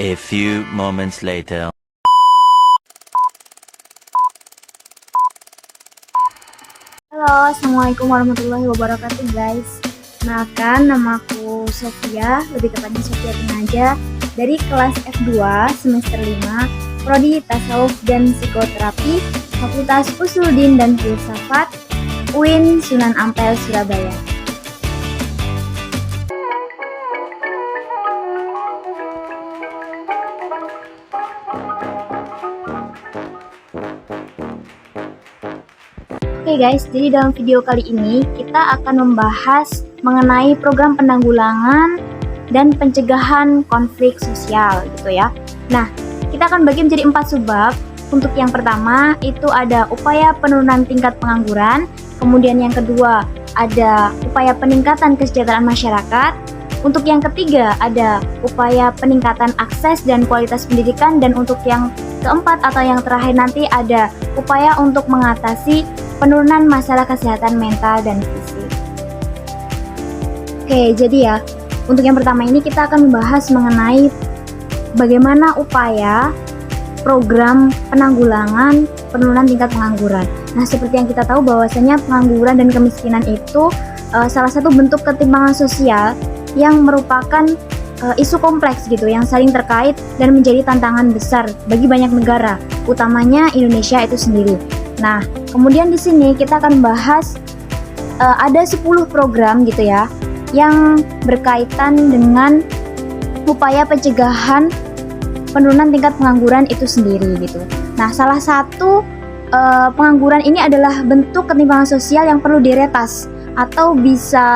A few moments later. Halo, Assalamualaikum warahmatullahi wabarakatuh guys. Kenalkan, namaku Sofia, lebih tepatnya Sofia Tenaja, dari kelas F2 semester 5, Prodi Tasawuf dan Psikoterapi, Fakultas Usuluddin dan Filsafat, UIN Sunan Ampel, Surabaya. Oke guys, jadi dalam video kali ini kita akan membahas mengenai program penanggulangan dan pencegahan konflik sosial gitu ya. Nah, kita akan bagi menjadi 4 subbab. Untuk yang pertama itu ada upaya penurunan tingkat pengangguran, kemudian yang kedua ada upaya peningkatan kesejahteraan masyarakat, untuk yang ketiga ada upaya peningkatan akses dan kualitas pendidikan, dan untuk yang keempat atau yang terakhir nanti ada upaya untuk mengatasi penurunan masalah kesehatan mental dan fisik. Oke, jadi ya, untuk yang pertama ini kita akan membahas mengenai bagaimana upaya program penanggulangan penurunan tingkat pengangguran. Nah, seperti yang kita tahu bahwasanya pengangguran dan kemiskinan itu salah satu bentuk ketimpangan sosial yang merupakan isu kompleks gitu, yang saling terkait dan menjadi tantangan besar bagi banyak negara, utamanya Indonesia itu sendiri. Nah, kemudian di sini kita akan bahas ada 10 program gitu ya yang berkaitan dengan upaya pencegahan penurunan tingkat pengangguran itu sendiri gitu. Nah, salah satu pengangguran ini adalah bentuk ketimpangan sosial yang perlu diretas atau bisa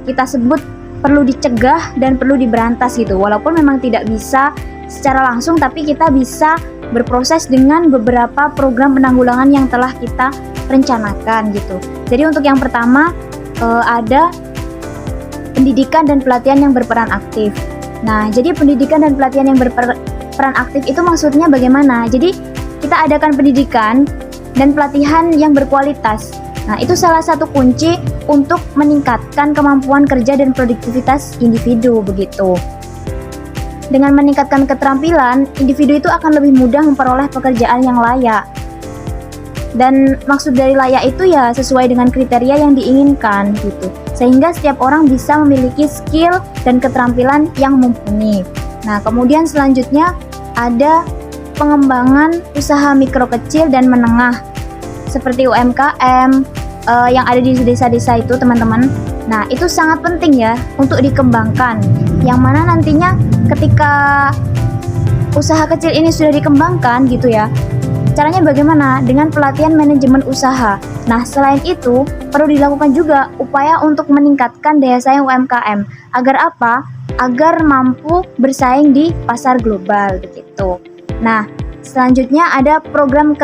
kita sebut perlu dicegah dan perlu diberantas gitu. Walaupun memang tidak bisa secara langsung, tapi kita bisa berproses dengan beberapa program penanggulangan yang telah kita rencanakan gitu. Jadi untuk yang pertama ada pendidikan dan pelatihan yang berperan aktif. Nah, jadi pendidikan dan pelatihan yang berperan aktif itu maksudnya bagaimana? Jadi kita adakan pendidikan dan pelatihan yang berkualitas. Nah, itu salah satu kunci untuk meningkatkan kemampuan kerja dan produktivitas individu begitu. Dengan meningkatkan keterampilan, individu itu akan lebih mudah memperoleh pekerjaan yang layak. Dan maksud dari layak itu ya sesuai dengan kriteria yang diinginkan gitu. Sehingga setiap orang bisa memiliki skill dan keterampilan yang mumpuni. Nah, kemudian selanjutnya ada pengembangan usaha mikro kecil dan menengah seperti UMKM yang ada di desa-desa itu, teman-teman. Nah, itu sangat penting ya untuk dikembangkan. Yang mana nantinya ketika usaha kecil ini sudah dikembangkan gitu ya, caranya bagaimana? Dengan pelatihan manajemen usaha. Nah, selain itu perlu dilakukan juga upaya untuk meningkatkan daya saing UMKM. Agar apa? Agar mampu bersaing di pasar global begitu. Nah, selanjutnya ada program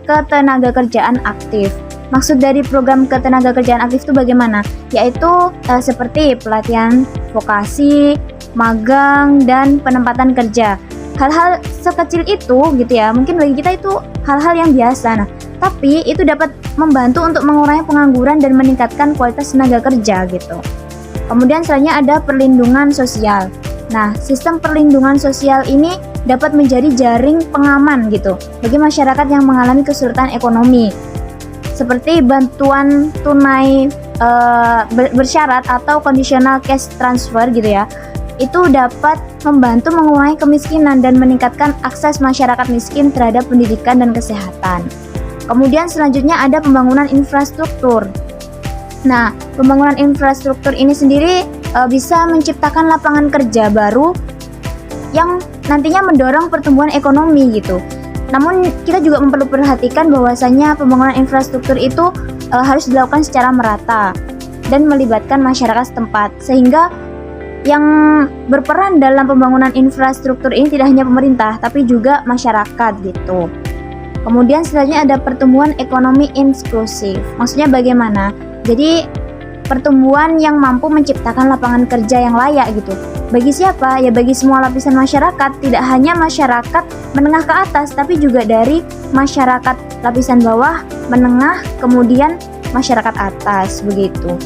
ketenaga kerjaan aktif. Maksud dari program ketenaga kerjaan aktif itu bagaimana? Yaitu seperti pelatihan vokasi, magang, dan penempatan kerja. Hal-hal sekecil itu gitu ya, mungkin bagi kita itu hal-hal yang biasa. Nah, tapi itu dapat membantu untuk mengurangi pengangguran dan meningkatkan kualitas tenaga kerja gitu. Kemudian selanjutnya ada perlindungan sosial. Nah, sistem perlindungan sosial ini dapat menjadi jaring pengaman gitu bagi masyarakat yang mengalami kesulitan ekonomi. Seperti bantuan tunai bersyarat atau conditional cash transfer gitu ya. Itu dapat membantu mengurangi kemiskinan dan meningkatkan akses masyarakat miskin terhadap pendidikan dan kesehatan. Kemudian selanjutnya ada pembangunan infrastruktur. Nah, pembangunan infrastruktur ini sendiri bisa menciptakan lapangan kerja baru yang nantinya mendorong pertumbuhan ekonomi gitu. Namun kita juga perlu perhatikan bahwasanya pembangunan infrastruktur itu harus dilakukan secara merata dan melibatkan masyarakat setempat, sehingga yang berperan dalam pembangunan infrastruktur ini tidak hanya pemerintah tapi juga masyarakat gitu. Kemudian selanjutnya ada pertumbuhan ekonomi inklusif. Maksudnya bagaimana? Jadi pertumbuhan yang mampu menciptakan lapangan kerja yang layak gitu. Bagi siapa? Ya bagi semua lapisan masyarakat, tidak hanya masyarakat menengah ke atas, tapi juga dari masyarakat lapisan bawah, menengah, kemudian masyarakat atas begitu.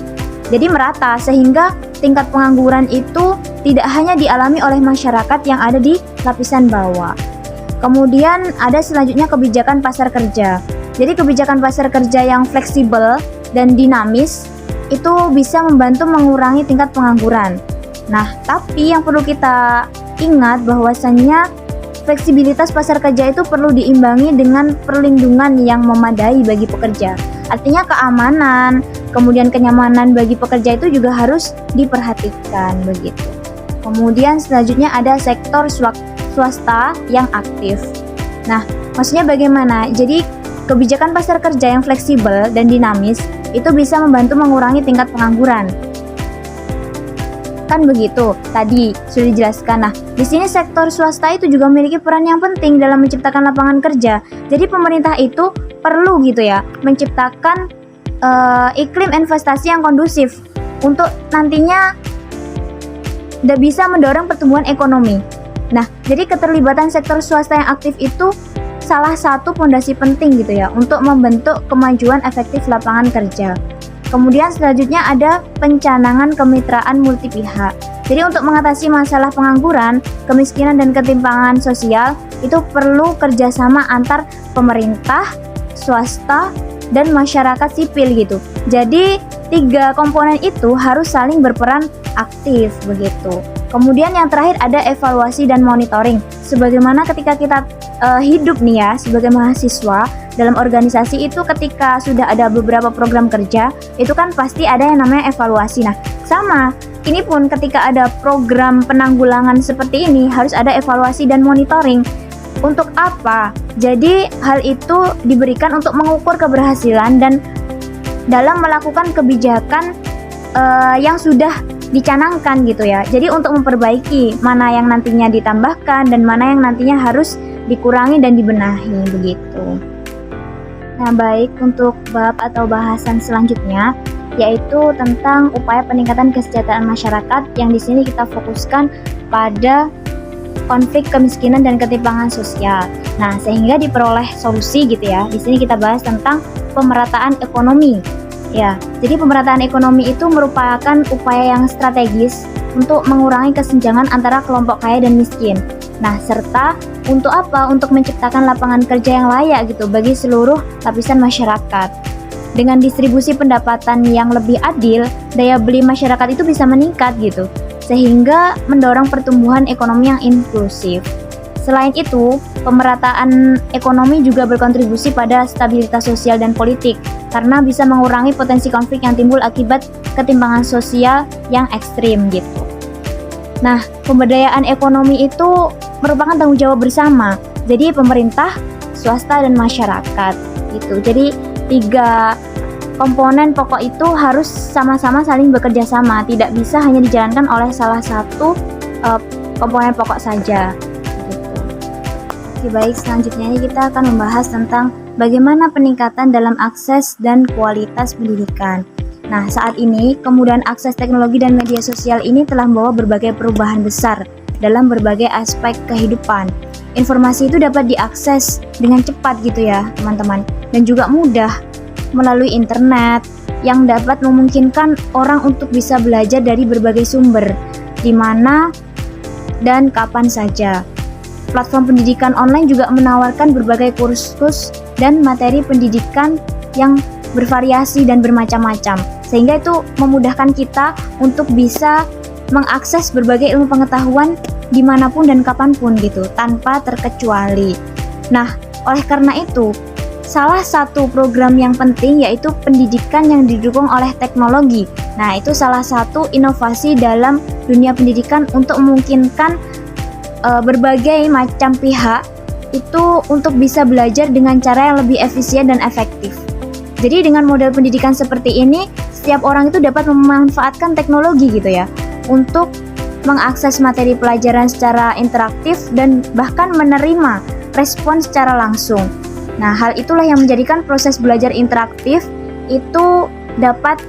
Jadi merata sehingga tingkat pengangguran itu tidak hanya dialami oleh masyarakat yang ada di lapisan bawah. Kemudian ada selanjutnya kebijakan pasar kerja. Jadi kebijakan pasar kerja yang fleksibel dan dinamis itu bisa membantu mengurangi tingkat pengangguran. Nah, tapi yang perlu kita ingat bahwasannya fleksibilitas pasar kerja itu perlu diimbangi dengan perlindungan yang memadai bagi pekerja. Artinya keamanan, kemudian kenyamanan bagi pekerja itu juga harus diperhatikan begitu. Kemudian selanjutnya ada sektor swasta yang aktif. Nah, maksudnya bagaimana? Jadi kebijakan pasar kerja yang fleksibel dan dinamis itu bisa membantu mengurangi tingkat pengangguran. Kan begitu, tadi sudah dijelaskan. Nah, di sini sektor swasta itu juga memiliki peran yang penting dalam menciptakan lapangan kerja. Jadi pemerintah itu perlu gitu ya, menciptakan iklim investasi yang kondusif untuk nantinya bisa mendorong pertumbuhan ekonomi. Nah, jadi keterlibatan sektor swasta yang aktif itu salah satu fondasi penting gitu ya untuk membentuk kemajuan efektif lapangan kerja. Kemudian selanjutnya ada pencanangan kemitraan multi pihak. Jadi untuk mengatasi masalah pengangguran, kemiskinan dan ketimpangan sosial itu perlu kerjasama antar pemerintah, swasta, dan masyarakat sipil gitu. Jadi 3 komponen itu harus saling berperan aktif begitu. Kemudian yang terakhir ada evaluasi dan monitoring. Sebagaimana ketika kita hidup nih ya sebagai mahasiswa dalam organisasi itu, ketika sudah ada beberapa program kerja itu kan pasti ada yang namanya evaluasi. Nah, sama ini pun ketika ada program penanggulangan seperti ini harus ada evaluasi dan monitoring. Untuk apa? Jadi hal itu diberikan untuk mengukur keberhasilan dan dalam melakukan kebijakan yang sudah dicanangkan gitu ya. Jadi untuk memperbaiki mana yang nantinya ditambahkan dan mana yang nantinya harus dikurangi dan dibenahi begitu. Nah, baik, untuk bab atau bahasan selanjutnya yaitu tentang upaya peningkatan kesejahteraan masyarakat, yang di sini kita fokuskan pada konflik kemiskinan dan ketimpangan sosial. Nah, sehingga diperoleh solusi gitu ya. Di sini kita bahas tentang pemerataan ekonomi. Ya, jadi pemerataan ekonomi itu merupakan upaya yang strategis untuk mengurangi kesenjangan antara kelompok kaya dan miskin. Nah, serta untuk apa? Untuk menciptakan lapangan kerja yang layak gitu bagi seluruh lapisan masyarakat. Dengan distribusi pendapatan yang lebih adil, daya beli masyarakat itu bisa meningkat gitu, sehingga mendorong pertumbuhan ekonomi yang inklusif. Selain itu, pemerataan ekonomi juga berkontribusi pada stabilitas sosial dan politik karena bisa mengurangi potensi konflik yang timbul akibat ketimpangan sosial yang ekstrim gitu. Nah, pemberdayaan ekonomi itu merupakan tanggung jawab bersama. Jadi pemerintah, swasta, dan masyarakat gitu. Jadi 3 komponen pokok itu harus sama-sama saling bekerja sama, tidak bisa hanya dijalankan oleh salah satu komponen pokok saja. Oke, baik, selanjutnya kita akan membahas tentang bagaimana peningkatan dalam akses dan kualitas pendidikan. Nah, saat ini kemudahan akses teknologi dan media sosial ini telah membawa berbagai perubahan besar dalam berbagai aspek kehidupan. Informasi itu dapat diakses dengan cepat gitu ya, teman-teman, dan juga mudah melalui internet yang dapat memungkinkan orang untuk bisa belajar dari berbagai sumber, di mana dan kapan saja. Platform pendidikan online juga menawarkan berbagai kursus dan materi pendidikan yang bervariasi dan bermacam-macam, sehingga itu memudahkan kita untuk bisa mengakses berbagai ilmu pengetahuan dimanapun dan kapanpun gitu, tanpa terkecuali. Nah, oleh karena itu, salah satu program yang penting yaitu pendidikan yang didukung oleh teknologi. Nah, itu salah satu inovasi dalam dunia pendidikan untuk memungkinkan berbagai macam pihak itu untuk bisa belajar dengan cara yang lebih efisien dan efektif. Jadi dengan model pendidikan seperti ini, setiap orang itu dapat memanfaatkan teknologi gitu ya, untuk mengakses materi pelajaran secara interaktif dan bahkan menerima respon secara langsung. Nah, hal itulah yang menjadikan proses belajar interaktif itu dapat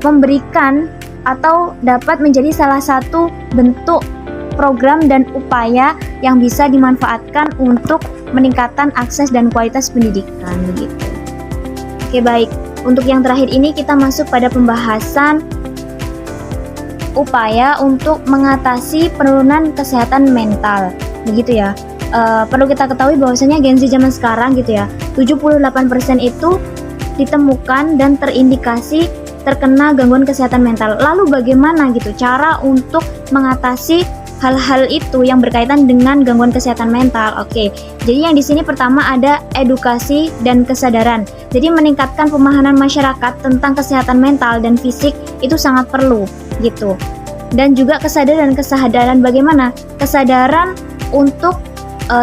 memberikan atau dapat menjadi salah satu bentuk program dan upaya yang bisa dimanfaatkan untuk meningkatkan akses dan kualitas pendidikan begitu. Oke, baik. Untuk yang terakhir ini kita masuk pada pembahasan upaya untuk mengatasi penurunan kesehatan mental. begitu ya. Perlu kita ketahui bahwasanya Gen Z zaman sekarang gitu ya, 78% itu ditemukan dan terindikasi terkena gangguan kesehatan mental. Lalu bagaimana gitu cara untuk mengatasi hal-hal itu yang berkaitan dengan gangguan kesehatan mental? Oke, jadi yang di sini pertama ada edukasi dan kesadaran. Jadi meningkatkan pemahaman masyarakat tentang kesehatan mental dan fisik itu sangat perlu gitu. Dan juga kesadaran bagaimana? Kesadaran untuk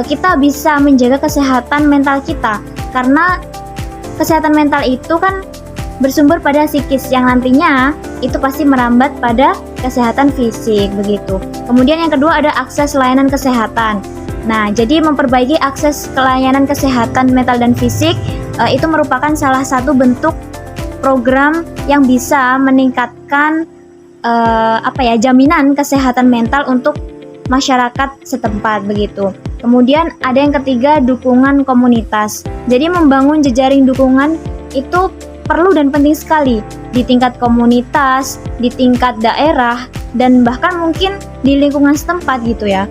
kita bisa menjaga kesehatan mental kita, karena kesehatan mental itu kan bersumber pada psikis yang nantinya itu pasti merambat pada kesehatan fisik begitu. Kemudian yang kedua ada akses layanan kesehatan. Nah, jadi memperbaiki akses ke layanan kesehatan mental dan fisik itu merupakan salah satu bentuk program yang bisa meningkatkan jaminan kesehatan mental untuk masyarakat setempat begitu. Kemudian ada yang ketiga, dukungan komunitas. Jadi membangun jejaring dukungan itu perlu dan penting sekali di tingkat komunitas, di tingkat daerah, dan bahkan mungkin di lingkungan setempat gitu ya.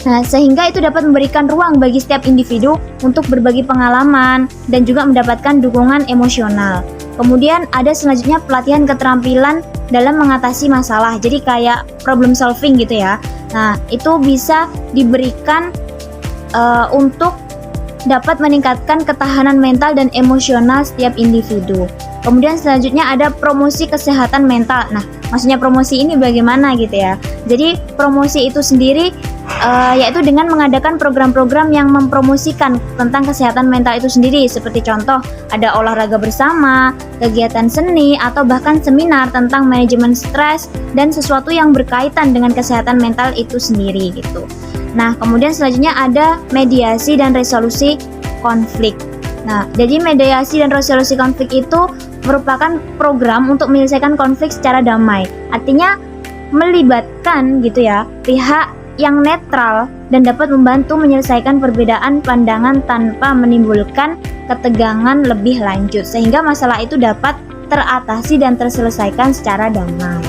Nah, sehingga itu dapat memberikan ruang bagi setiap individu untuk berbagi pengalaman dan juga mendapatkan dukungan emosional. Kemudian ada selanjutnya pelatihan keterampilan dalam mengatasi masalah. Jadi kayak problem solving gitu ya. Nah, itu bisa diberikan untuk dapat meningkatkan ketahanan mental dan emosional setiap individu. Kemudian selanjutnya ada promosi kesehatan mental. Nah, maksudnya promosi ini bagaimana gitu ya. Jadi promosi itu sendiri yaitu dengan mengadakan program-program yang mempromosikan tentang kesehatan mental itu sendiri. Seperti contoh ada olahraga bersama, kegiatan seni, atau bahkan seminar tentang manajemen stres dan sesuatu yang berkaitan dengan kesehatan mental itu sendiri gitu. Nah, kemudian selanjutnya ada mediasi dan resolusi konflik. Nah, jadi mediasi dan resolusi konflik itu merupakan program untuk menyelesaikan konflik secara damai. Artinya melibatkan gitu ya pihak yang netral dan dapat membantu menyelesaikan perbedaan pandangan tanpa menimbulkan ketegangan lebih lanjut, sehingga masalah itu dapat teratasi dan terselesaikan secara damai.